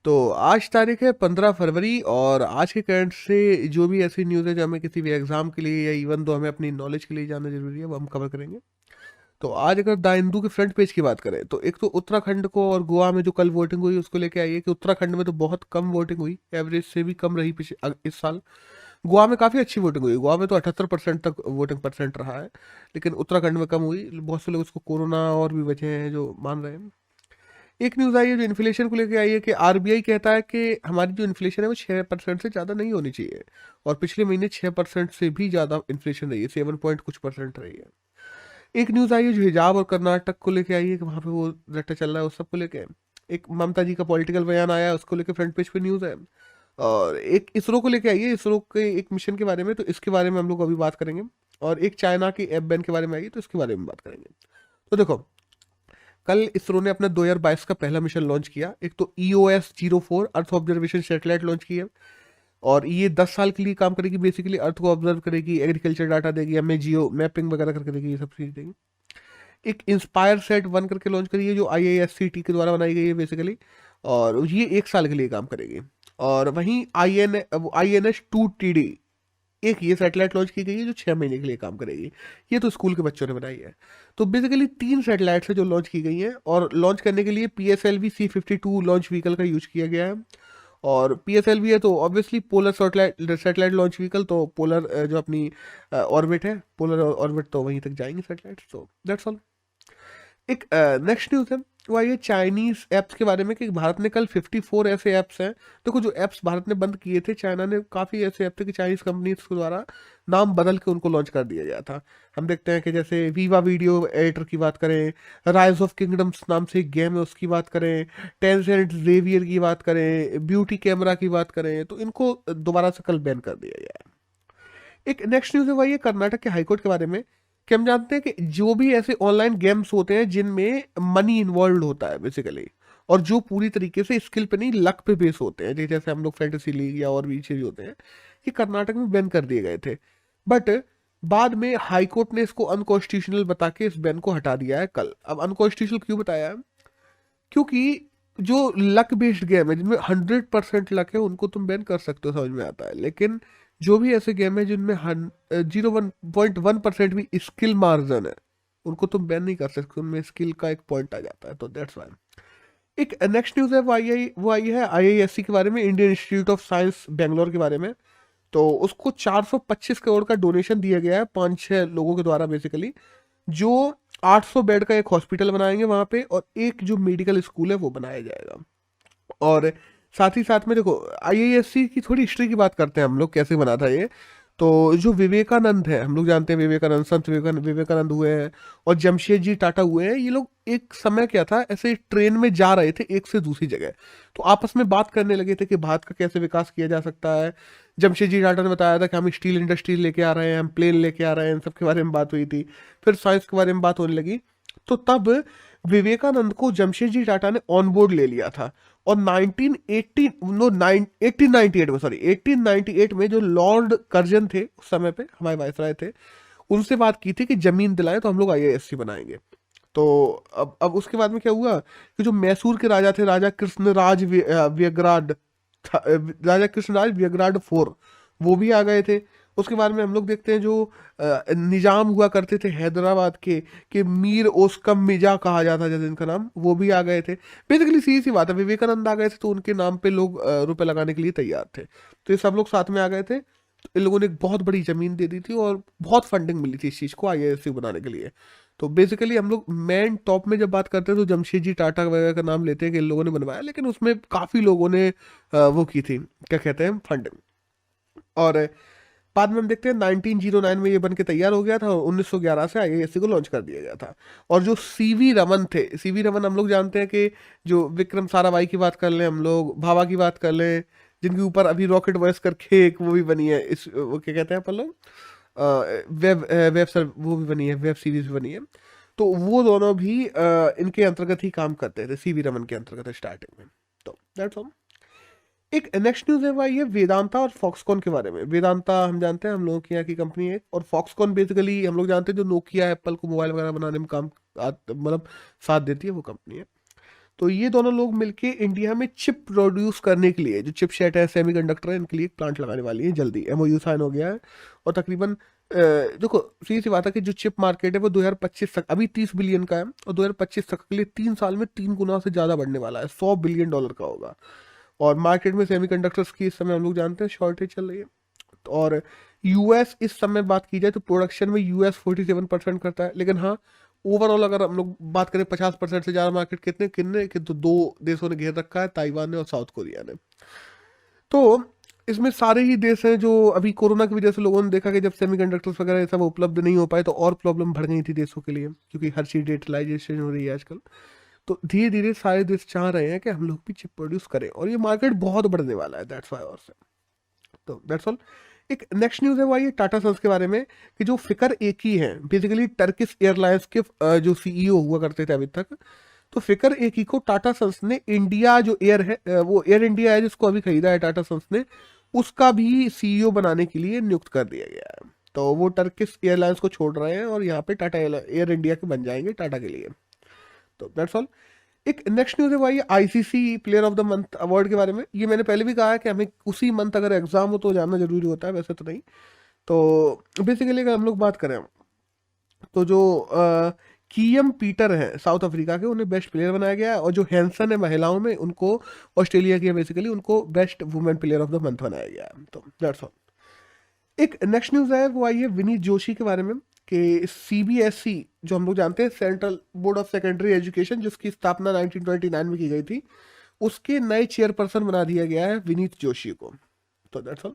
तो आज तारीख है 15 फरवरी, और आज के करंट से जो भी ऐसी न्यूज़ है जो हमें किसी भी एग्जाम के लिए या इवन तो हमें अपनी नॉलेज के लिए जानना जरूरी है वो हम कवर करेंगे। तो आज अगर द हिंदू के फ्रंट पेज की बात करें तो एक तो उत्तराखंड को और गोवा में जो कल वोटिंग हुई उसको लेके आई है कि उत्तराखंड में तो बहुत कम वोटिंग हुई, एवरेज से भी कम रही इस साल। गोवा में काफ़ी अच्छी वोटिंग हुई, गोवा में तो 78% तक वोटिंग परसेंट रहा है, लेकिन उत्तराखंड में कम हुई। बहुत से लोग उसको कोरोना और भी वजह हैं जो मान रहे हैं। एक न्यूज़ आई है जो इन्फ्लेशन को लेकर आई है कि आरबीआई कहता है कि हमारी जो इन्फ्लेशन है वो 6% से ज़्यादा नहीं होनी चाहिए, और पिछले महीने 6% से भी ज़्यादा इन्फ्लेशन रही है, 7 पॉइंट कुछ % रही है। एक न्यूज़ आई है जो हिजाब और कर्नाटक को लेकर आई है कि वहाँ पे वो रट्टा चल रहा है उस सब को लेकर। एक ममता जी का पॉलिटिकल बयान आया है, उसको लेकर फ्रंट पेज पे न्यूज़ है। और एक इसरो को लेकर आई है, इसरो के एक मिशन के बारे में, तो इसके बारे में हम लोग अभी बात करेंगे। और एक चाइना की ऐप बैन के बारे में आई है, तो इसके बारे में बात करेंगे। तो देखो, कल इसरो ने अपना 2022 का पहला मिशन लॉन्च किया। एक तो EOS-04 earth observation satellite launch की है, और ये 10 साल के लिए काम करेगी। बेसिकली अर्थ को ऑब्जर्व करेगी, एग्रीकल्चर डाटा देगी, हमें जियो मैपिंग वगैरह करके देगी, ये सब चीज़ देगी। एक इंस्पायर सेट 1 करके लॉन्च करी है जो IISCT के द्वारा बनाई गई है बेसिकली, और ये 1 साल के लिए काम करेगी। और वहीं INS-2TD एक ये सैटेलाइट लॉन्च की गई है जो 6 महीने के लिए काम करेगी। ये तो स्कूल के बच्चों ने बनाई है। तो बेसिकली 3 सैटेलाइट्स है जो लॉन्च की गई हैं, और लॉन्च करने के लिए PSLV C-52 लॉन्च व्हीकल का यूज किया गया है। और PSLV है तो obviously polar satellite satellite launch vehicle, तो पोलर जो अपनी ऑर्बिट है, पोलर ऑर्बिट, तो वहीं तक जाएंगे सैटेलाइट। तो दैट्स ऑल। एक नेक्स्ट न्यूज़ है वो आई है चाइनीज ऐप्स के बारे में कि भारत ने कल 54 ऐसे ऐप्स हैं। देखो, जो ऐप्स भारत ने बंद किए थे, चाइना ने काफ़ी ऐसे ऐप थे कि चाइनीज कंपनीज के द्वारा नाम बदल के उनको लॉन्च कर दिया गया था। हम देखते हैं कि जैसे वीवा वीडियो एडिटर की बात करें, राइज ऑफ किंगडम्स नाम से एक गेम है उसकी बात करें, टेंसेंट जेवियर की बात करें, ब्यूटी कैमरा की बात करें, तो इनको दोबारा से कल बैन कर दिया गया है। एक नेक्स्ट न्यूज़ है वही है कर्नाटक के हाईकोर्ट के बारे में कि हम जानते हैं कि जो भी ऐसे ऑनलाइन गेम्स होते हैं जिनमें मनी इन्वॉल्व होता है बेसिकली, और जो पूरी तरीके से स्किल पे नहीं लक पे बेस होते हैं, जैसे हम लोग फैंटेसी लीग या और भी चीज़ होते हैं, ये कर्नाटक में बैन कर दिए गए थे। बट बाद में हाईकोर्ट ने इसको अनकॉन्स्टिट्यूशनल बता के इस बैन को हटा दिया है कल। अब अनकॉन्स्टिट्यूशनल क्यों बताया है? क्योंकि जो लक बेस्ड गेम है जिनमें 100% लक है उनको तुम बैन कर सकते हो, समझ में आता है, लेकिन जो भी ऐसे गेम है जिनमें 0.1% भी स्किल मार्जिन है उनको तुम बैन नहीं कर सकते, उनमें स्किल का एक पॉइंट आ जाता है। तो दैट्स वाई। एक नेक्स्ट न्यूज़ है वो आई है IISc के बारे में, Indian institute of science Bangalore के बारे में। तो उसको 425 करोड़ का डोनेशन दिया गया है 5-6 लोगों के द्वारा बेसिकली, जो 800 बेड का एक हॉस्पिटल बनाएंगे वहां पे, और एक जो मेडिकल स्कूल है वो बनाया जाएगा। और साथ ही साथ में देखो, IISc की थोड़ी हिस्ट्री की बात करते हैं हम लोग, कैसे बना था ये। तो जो विवेकानंद है, हम लोग जानते हैं विवेकानंद, संत विवेकानंद हुए हैं, और जमशेदजी टाटा हुए हैं। ये लोग एक समय क्या था, ऐसे ट्रेन में जा रहे थे एक से दूसरी जगह, तो आपस में बात करने लगे थे कि भारत का कैसे विकास किया जा सकता है। जमशेदजी टाटा ने बताया था कि हम स्टील इंडस्ट्री लेके आ रहे हैं, हम प्लेन लेके आ रहे हैं, इन सब के बारे में बात हुई थी। फिर साइंस के बारे में बात होने लगी। तो तब विवेकानंद को जमशेदजी टाटा ने ऑन बोर्ड ले लिया था, और 1898 में, सॉरी 1898 में जो लॉर्ड कर्जन थे उस समय पे हमारे वायसराय थे, उनसे बात की थी कि जमीन दिलाएं तो हम लोग IISc बनाएंगे। तो अब उसके बाद में क्या हुआ कि जो मैसूर के राजा थे, राजा कृष्णराज व्यग्राड राजा कृष्णराज व्यग्राड 4, वो भी आ गए थे। उसके बाद में हम लोग देखते हैं जो निजाम हुआ करते थे हैदराबाद के, कि मीर ओस्कम मिर्जा कहा जाता था जिनका नाम, वो भी आ गए थे। बेसिकली सीधी सी बात है, विवेकानंद आ गए थे तो उनके नाम पे लोग रुपए लगाने के लिए तैयार थे, तो ये सब लोग साथ में आ गए थे। तो इन लोगों ने एक बहुत बड़ी जमीन दे दी थी, और बहुत फंडिंग मिली थी इस चीज़ को IISc बनाने के लिए। तो बेसिकली हम लोग मेन टॉप में जब बात करते हैं तो जमशेदजी टाटा वगैरह का नाम लेते हैं कि इन लोगों ने बनवाया, लेकिन उसमें काफ़ी लोगों ने वो की थी, क्या कहते हैं, फंडिंग। और बाद में हम देखते हैं 1909 में ये बन के तैयार हो गया था, और 1911 से IISc को लॉन्च कर दिया गया था। और जो CV रमन थे, CV रमन हम लोग जानते हैं कि जो विक्रम साराभाई की बात कर लें, हम लोग भाभा की बात कर लें, जिनके ऊपर अभी रॉकेट वॉयस करके एक वो भी बनी है, इस वो क्या कहते हैं अपन लोग, वेब वेब सर वो भी बनी है, वेब सीरीज भी बनी है। तो वो दोनों भी इनके अंतर्गत ही काम करते थे, CV रमन के अंतर्गत स्टार्टिंग में। तो दैट्स ऑल। एक नेक्स्ट न्यूज़ है भाई, ये वेदांता और फॉक्सकॉन के बारे में। वेदांता हम जानते हैं हम लोगों की यहाँ की कंपनी है, और फॉक्सकॉन बेसिकली हम लोग जानते हैं जो नोकिया एप्पल को मोबाइल वगैरह बनाने में काम मतलब साथ देती है, वो कंपनी है। तो ये दोनों लोग मिलके इंडिया में चिप प्रोड्यूस करने के लिए, जो चिप सेट है, सेमीकंडक्टर है, इनके लिए एक प्लांट लगाने वाली है जल्दी। एमओयू साइन हो गया है। और तकरीबन देखो सीधी सी बात है कि जो चिप मार्केट है वो 2025 तक, अभी 30 बिलियन का है, और 2025 तक के लिए 3 साल में 3 गुना से ज़्यादा बढ़ने वाला है, $100 बिलियन का होगा। और मार्केट में सेमीकंडक्टर्स की इस समय हम लोग जानते हैं शॉर्टेज चल रही है। और यूएस इस समय बात की जाए तो प्रोडक्शन में यूएस 47% करता है, लेकिन हाँ ओवरऑल अगर हम लोग बात करें 50% से ज़्यादा मार्केट कितने कितने कि तो 2 देशों ने घेर रखा है, ताइवान ने और साउथ कोरिया ने। तो इसमें सारे ही देश हैं जो अभी कोरोना की वजह से लोगों ने देखा कि जब सेमीकंडक्टर्स वगैरह ये सब उपलब्ध नहीं हो पाए तो और प्रॉब्लम बढ़ गई थी देशों के लिए, क्योंकि हर चीज़ डिजिटलाइजेशन हो रही है आजकल। तो धीरे धीरे सारे देश चाह रहे हैं कि हम लोग भी चिप प्रोड्यूस करें, और ये मार्केट बहुत बढ़ने वाला है, दैट्स वाई। और से तो दैट्स ऑल। एक नेक्स्ट न्यूज़ है वो ये टाटा सन्स के बारे में, कि जो फिकर एक ही है, बेसिकली टर्किश एयरलाइंस के जो सीईओ हुआ करते थे अभी तक, तो फिकर एक ही को टाटा सन्स ने इंडिया जो एयर है, वो एयर इंडिया है जिसको अभी खरीदा है टाटा सन्स ने, उसका भी सीईओ बनाने के लिए नियुक्त कर दिया गया है। तो वो टर्किश एयरलाइंस को छोड़ रहे हैं और यहाँ पे टाटा एयर इंडिया के बन जाएंगे टाटा के लिए। तो दैट्स ऑल। एक नेक्स्ट न्यूज़ है भाई ICC player of the month award के बारे में। ये मैंने पहले भी कहा है कि हमें उसी मंथ अगर एग्जाम हो तो जानना जरूरी होता है, वैसे तो नहीं। तो बेसिकली अगर हम लोग बात करें तो जो कीएम पीटर हैं साउथ अफ्रीका के, उन्हें बेस्ट प्लेयर बनाया गया है। और जो हैंसन है महिलाओं में, उनको ऑस्ट्रेलिया की बेसिकली उनको best women player of the month बनाया गया है। तो दैट्स ऑल। एक नेक्स्ट न्यूज़ है वो आई है विनीत जोशी के बारे में, कि सीबीएसई जो हम लोग जानते हैं, central board of secondary education, जिसकी स्थापना 1929 में की गई थी, उसके नए चेयरपर्सन बना दिया गया है विनीत जोशी को। तो दैट्स ऑल।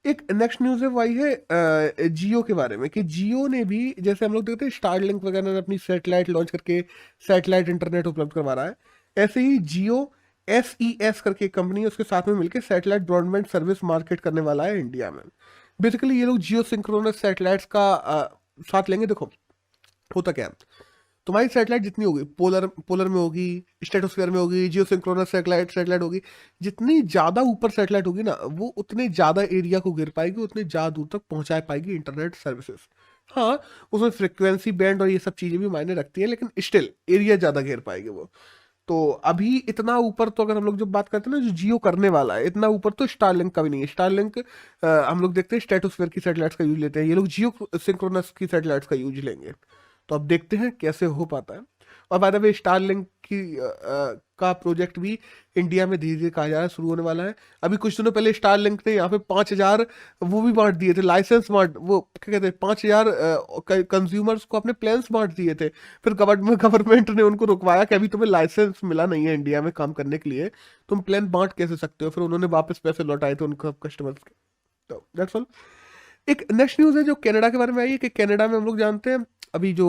एक नेक्स्ट न्यूज़ है वो आई है जियो के बारे में, कि जियो ने भी, जैसे हम लोग देखते हैं स्टारलिंक वगैरह ने अपनी सैटेलाइट लॉन्च करके सैटेलाइट इंटरनेट उपलब्ध करवा रहा है, ऐसे ही जियो SES करके एक कंपनी है, उसके साथ में मिलकर सैटेलाइट ब्रॉडबैंड सर्विस मार्केट करने वाला है इंडिया में। बेसिकली ये लोग जियो सिंक्रोनस सैटेलाइट्स का साथ लेंगे। देखो होता क्या है, तुम्हारी सैटेलाइट जितनी होगी, पोलर पोलर में होगी, स्ट्रेटोस्फीयर में होगी, जियो सिंक्रोनस सैटेलाइट होगी, जितनी ज़्यादा ऊपर सैटेलाइट होगी ना, वो उतने ज़्यादा एरिया को घेर पाएगी, उतने ज़्यादा दूर तक पहुंचा पाएगी इंटरनेट सर्विसेज। हाँ, उसमें फ्रिक्वेंसी बैंड और ये सब चीज़ें भी मायने रखती है, लेकिन स्टिल एरिया ज़्यादा घेर पाएगी वो। तो अभी इतना ऊपर तो अगर हम लोग जब बात करते हैं ना, जो जियो करने वाला है, इतना ऊपर तो स्टारलिंक का भी नहीं है। स्टारलिंक हम लोग देखते हैं स्ट्रेटोस्फीयर की सैटेलाइट्स का यूज लेते हैं, ये लोग जियो सिंक्रोनस की सैटेलाइट्स का यूज लेंगे। तो अब देखते हैं कैसे हो पाता है। और बाय द वे स्टारलिंक की का प्रोजेक्ट भी इंडिया में धीरे धीरे कहा जा रहा है शुरू होने वाला है। अभी कुछ दिनों पहले स्टारलिंक ने यहाँ पे 5,000 वो भी बांट दिए थे, लाइसेंस बांट, वो क्या कहते हैं, 5,000 कंज्यूमर्स को अपने प्लान्स बांट दिए थे। फिर गवर्नमेंट ने उनको रुकवाया कि अभी तुम्हें लाइसेंस मिला नहीं है इंडिया में काम करने के लिए, तुम प्लान बांट कैसे सकते हो। फिर उन्होंने वापस पैसे लौटाए थे उनको कस्टमर्स के। तो दैट्स ऑल। एक नेक्स्ट न्यूज़ है जो कनाडा के बारे में आई है, कि कनाडा में हम लोग जानते हैं अभी जो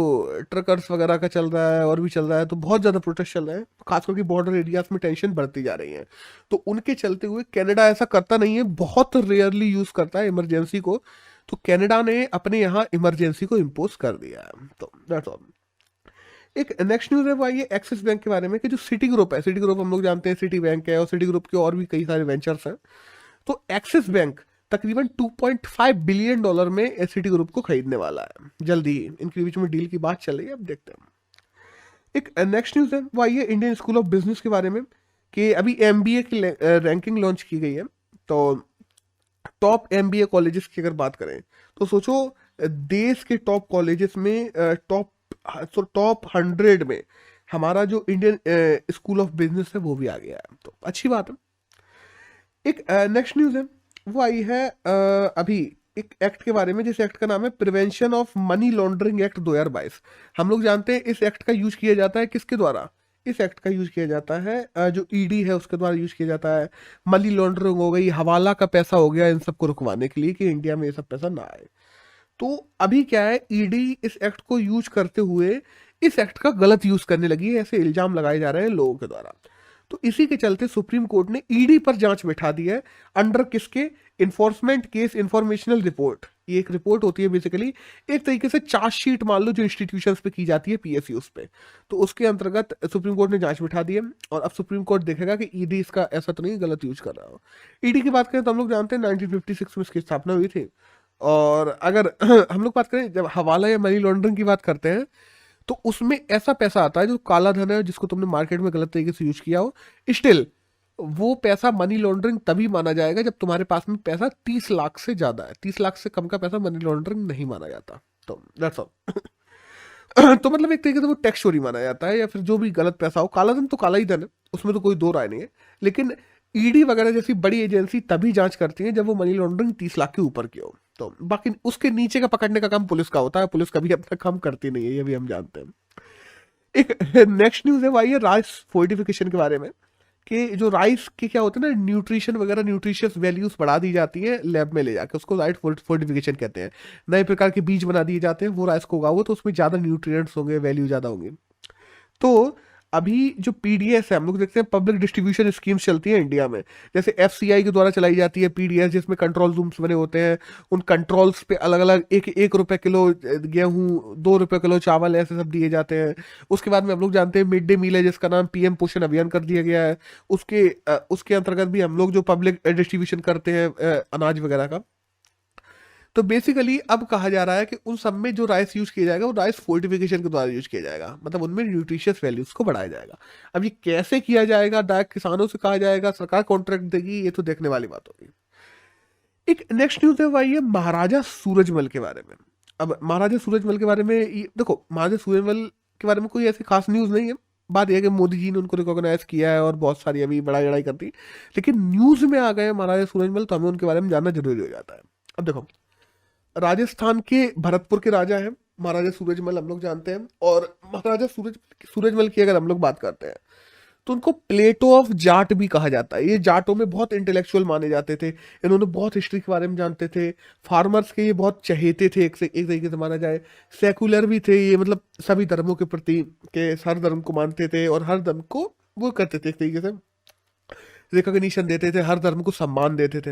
ट्रकर्स वगैरह का चल रहा है और भी चल रहा है, तो बहुत ज़्यादा प्रोटेस्ट चल रहे हैं, खास करके बॉर्डर एरियाज में टेंशन बढ़ती जा रही है। तो उनके चलते हुए कनाडा ऐसा करता नहीं है, बहुत रेयरली यूज़ करता है इमरजेंसी को, तो कनाडा ने अपने यहाँ इमरजेंसी को इम्पोज कर दिया है। तो दैट्स ऑल। एक नेक्स्ट न्यूज़ है वो आई है एक्सिस बैंक के बारे में, कि जो सिटी ग्रुप है, सिटी ग्रुप हम लोग जानते हैं सिटी बैंक है, और सिटी ग्रुप के और भी कई सारे वेंचर्स हैं। तो एक्सिस बैंक तकरीबन $2.5 बिलियन में सिटी ग्रुप को खरीदने वाला है जल्दी ही। इनके बीच में डील की बात चल रही है, अब देखते हैं। एक नेक्स्ट न्यूज़ है वो आई है इंडियन स्कूल ऑफ बिजनेस के बारे में, कि अभी MBA की रैंकिंग लॉन्च की गई है। तो टॉप MBA कॉलेजेस की अगर बात करें तो सोचो, देश के टॉप कॉलेजेस में टॉप 100 में हमारा जो इंडियन स्कूल ऑफ बिजनेस है वो भी आ गया है, तो अच्छी बात है। एक नेक्स्ट न्यूज़ है वो आई है अभी एक एक्ट के बारे में, जिस एक्ट का नाम है prevention of money laundering act 2022। हम लोग जानते हैं इस एक्ट का यूज किया जाता है किसके द्वारा, इस एक्ट का यूज किया जाता है जो ED है उसके द्वारा यूज किया जाता है। मनी लॉन्ड्रिंग हो गई, हवाला का पैसा हो गया, इन सबको रुकवाने के लिए कि इंडिया में ये सब पैसा ना आए। तो अभी क्या है, ED इस एक्ट को यूज करते हुए इस एक्ट का गलत यूज करने लगी है, ऐसे इल्जाम लगाए जा रहे हैं लोगों के द्वारा। तो इसी के चलते सुप्रीम कोर्ट ने ED पर जांच बैठा दी है, अंडर किसके, इन्फोर्समेंट केस इंफॉर्मेशनल रिपोर्ट। ये एक रिपोर्ट होती है बेसिकली, एक तरीके से चार्जशीट मान लो जो इंस्टीट्यूशंस पे की जाती है PSUs पे, तो उसके अंतर्गत सुप्रीम कोर्ट ने जांच बिठा दी है। और अब सुप्रीम कोर्ट देखेगा कि ED इसका ऐसा तो नहीं गलत यूज कर रहा हो। ED की बात करें तो हम लोग जानते हैं 1956 में इसकी स्थापना हुई थी। और अगर हम लोग बात करें जब हवाला या मनी लॉन्ड्रिंग की बात करते हैं, तो उसमें ऐसा पैसा आता है जो काला धन है, जिसको तुमने मार्केट में गलत तरीके से यूज किया हो, स्टिल वो पैसा मनी लॉन्ड्रिंग तभी माना जाएगा जब तुम्हारे पास में पैसा 30 लाख से ज्यादा है। 30 लाख से कम का पैसा मनी लॉन्ड्रिंग नहीं माना जाता। तो दैट्स ऑल। तो मतलब एक तरीके से वो टैक्स चोरी माना जाता है, या फिर जो भी गलत पैसा हो। काला धन तो काला ही धन है, उसमें तो कोई दो राय नहीं है। लेकिन ईडी वगैरह जैसी बड़ी एजेंसी तभी जांच करती है जब वो मनी लॉन्ड्रिंग 30 लाख के ऊपर की हो। तो बाकी उसके नीचे का पकड़ने का काम पुलिस का होता है। पुलिस कभी अपना काम करती नहीं है, ये भी हम जानते हैं। एक नेक्स्ट न्यूज है वो आई है राइस फोर्टिफिकेशन के बारे में, कि जो राइस के क्या होते हैं ना, न्यूट्रिशन वगैरह, न्यूट्रिशियस वैल्यूज बढ़ा दी जाती है लैब में ले जाके, उसको राइस फोर्टिफिकेशन कहते हैं। नए प्रकार के बीज बना दिए जाते हैं, वो राइस को उगाओ तो उसमें ज़्यादा न्यूट्रिएंट्स होंगे, वैल्यू ज़्यादा होंगी। तो अभी जो पीडीएस है, हम लोग देखते हैं पब्लिक डिस्ट्रीब्यूशन स्कीम्स चलती है इंडिया में, जैसे एफसीआई के द्वारा चलाई जाती है पीडीएस, जिसमें कंट्रोल रूम्स बने होते हैं। उन कंट्रोल्स पे अलग अलग एक रुपए किलो गेहूं, 2 रुपए किलो चावल, ऐसे सब दिए जाते हैं। उसके बाद में हम लोग जानते हैं मिड डे मील है, जिसका नाम पीएम पोषण अभियान कर दिया गया है। उसके अंतर्गत भी हम लोग जो पब्लिक डिस्ट्रीब्यूशन करते हैं अनाज वगैरह का। तो बेसिकली अब कहा जा रहा है कि उन सब में जो राइस यूज किया जाएगा वो राइस फोर्टिफिकेशन के द्वारा यूज किया जाएगा, मतलब उनमें न्यूट्रिशियस वैल्यूज को बढ़ाया जाएगा। अब ये कैसे किया जाएगा, डायरेक्ट किसानों से कहा जाएगा, सरकार कॉन्ट्रैक्ट देगी, ये तो देखने वाली बात होगी। एक नेक्स्ट न्यूज है वही है महाराजा सूरजमल के बारे में। अब महाराजा सूरजमल के बारे में देखो, महाराजा सूरजमल के बारे में कोई ऐसी खास न्यूज नहीं है। बात यह है कि मोदी जी ने उनको रिकॉग्नाइज किया है और बहुत सारी अभी बड़ाई लड़ाई करती, लेकिन न्यूज में आ गए महाराजा सूरजमल तो हमें उनके बारे में जानना जरूरी हो जाता है। अब देखो, राजस्थान के भरतपुर के राजा हैं महाराजा सूरजमल, हम लोग जानते हैं। और महाराजा सूरजमल की अगर हम लोग बात करते हैं तो उनको प्लेटो ऑफ जाट भी कहा जाता है। ये जाटों में बहुत इंटेलेक्चुअल माने जाते थे, इन्होंने बहुत हिस्ट्री के बारे में जानते थे। फार्मर्स के ये बहुत चहेते थे, एक तरीके से माना जाए। सेकुलर भी थे ये, मतलब सभी धर्मों के प्रति, के हर धर्म को मानते थे और हर धर्म को वो करते थे, एक तरीके से रिकॉग्निशन देते थे, हर धर्म को सम्मान देते थे।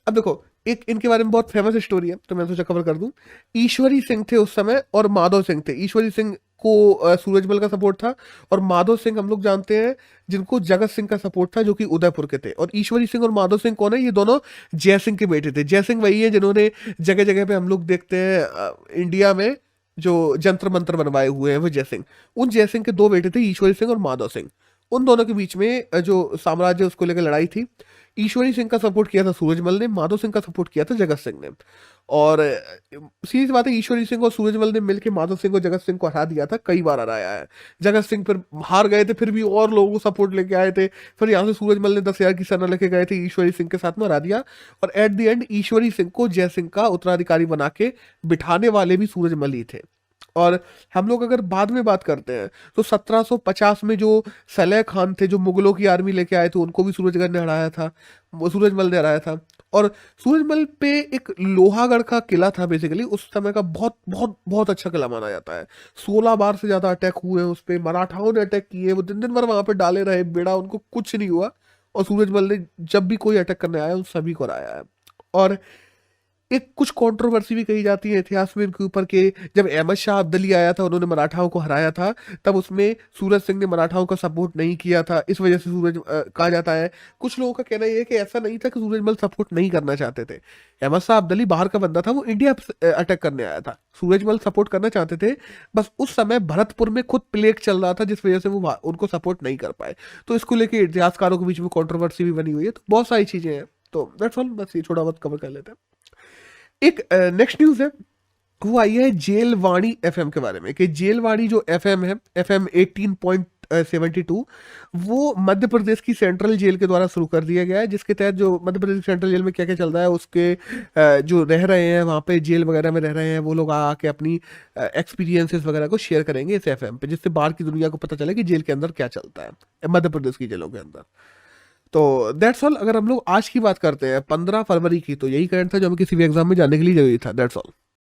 अब देखो, एक इनके बारे में बहुत फेमस स्टोरी है तो मैं सोचा कवर कर दूं। ईश्वरी सिंह थे उस समय और माधव सिंह थे। ईश्वरी सिंह को सूरजमल का सपोर्ट था, और माधव सिंह हम लोग जानते हैं जिनको जगत सिंह का सपोर्ट था, जो कि उदयपुर के थे। और ईश्वरी सिंह और माधव सिंह कौन है? ये दोनों जय सिंह के बेटे थे। जय सिंह वही है जिन्होंने जगह जगह पे हम लोग देखते हैं इंडिया में जो जंतर मंत्र बनवाए हुए हैं, वो जय सिंह। उन जय सिंह के दो बेटे थे, ईश्वरी सिंह और माधव सिंह। उन दोनों के बीच में जो साम्राज्य उसको लेकर लड़ाई थी। ईश्वरी सिंह का सपोर्ट किया था सूरजमल ने, माधव सिंह का सपोर्ट किया था जगत सिंह ने। और सीधी बात है, ईश्वरी सिंह और सूरजमल ने मिलकर माधव सिंह और जगत सिंह को हरा दिया था, कई बार हराया है। जगत सिंह फिर हार गए थे, फिर भी और लोगों को सपोर्ट लेके आए थे। फिर यहाँ से सूरजमल ने 10,000 की सेना लेके गए थे, ईश्वरी सिंह के साथ में हरा दिया। और एट द एंड ईश्वरी सिंह को जय सिंह का उत्तराधिकारी बना के बिठाने वाले भी सूरजमल ही थे। और हम लोग अगर बाद में बात करते हैं तो 1750 में जो सलेह खान थे, जो मुगलों की आर्मी लेके आए थे, उनको भी सूरजगढ़ ने हराया था, सूरजमल ने हराया था। और सूरजमल पे एक लोहागढ़ का किला था, बेसिकली उस समय का बहुत बहुत बहुत अच्छा किला माना जाता है। 16 बार से ज्यादा अटैक हुए हैं उस पर, मराठाओं ने अटैक किए, वो दिन दिन भर वहां पे डाले रहे बेड़ा, उनको कुछ नहीं हुआ। और सूरजमल ने जब भी कोई अटैक करने आया उन सभी को हराया है। और एक कुछ कंट्रोवर्सी भी कही जाती है इतिहास में इनके ऊपर, कि जब अहमद शाह अब्दाली आया था, उन्होंने मराठाओं को हराया था, तब उसमें सूरज सिंह ने मराठाओं का सपोर्ट नहीं किया था, इस वजह से कहा जाता है। कुछ लोगों का कहना यह है कि ऐसा नहीं था कि सूरजमल सपोर्ट नहीं करना चाहते थे। अहमद शाह अब्दाली बाहर का बंदा था, वो इंडिया अटैक करने आया था, सूरजमल सपोर्ट करना चाहते थे। बस उस समय भरतपुर में खुद प्लेग चल रहा था, जिस वजह से वो उनको सपोर्ट नहीं कर पाए। तो इसको लेके इतिहासकारों के बीच में कॉन्ट्रोवर्सी भी बनी हुई है। तो बहुत सारी चीजें हैं, तो दैट्स ऑल, बस ये थोड़ा बहुत कवर कर लेते हैं। एक नेक्स्ट न्यूज है वो आई है जेलवाणी एफएम के बारे में, कि जेलवाणी जो एफएम है, एफएम 18.72, वो मध्य प्रदेश की सेंट्रल जेल के द्वारा शुरू कर दिया गया है। जिसके तहत जो मध्य प्रदेश की सेंट्रल जेल में क्या क्या चल रहा है, उसके जो रह रहे हैं वहाँ पे, जेल वगैरह में रह रहे हैं, वो लोग आके अपनी एक्सपीरियंसेस वगैरह को शेयर करेंगे इस एफएम पे, जिससे बाहर की दुनिया को पता चले कि जेल के अंदर क्या चलता है मध्य प्रदेश की जेलों के अंदर। तो दैट्स ऑल। अगर हम लोग आज की बात करते हैं 15 फरवरी की, तो यही करंट था जो हमें किसी भी एग्जाम में जाने के लिए जरूरी था। That's all.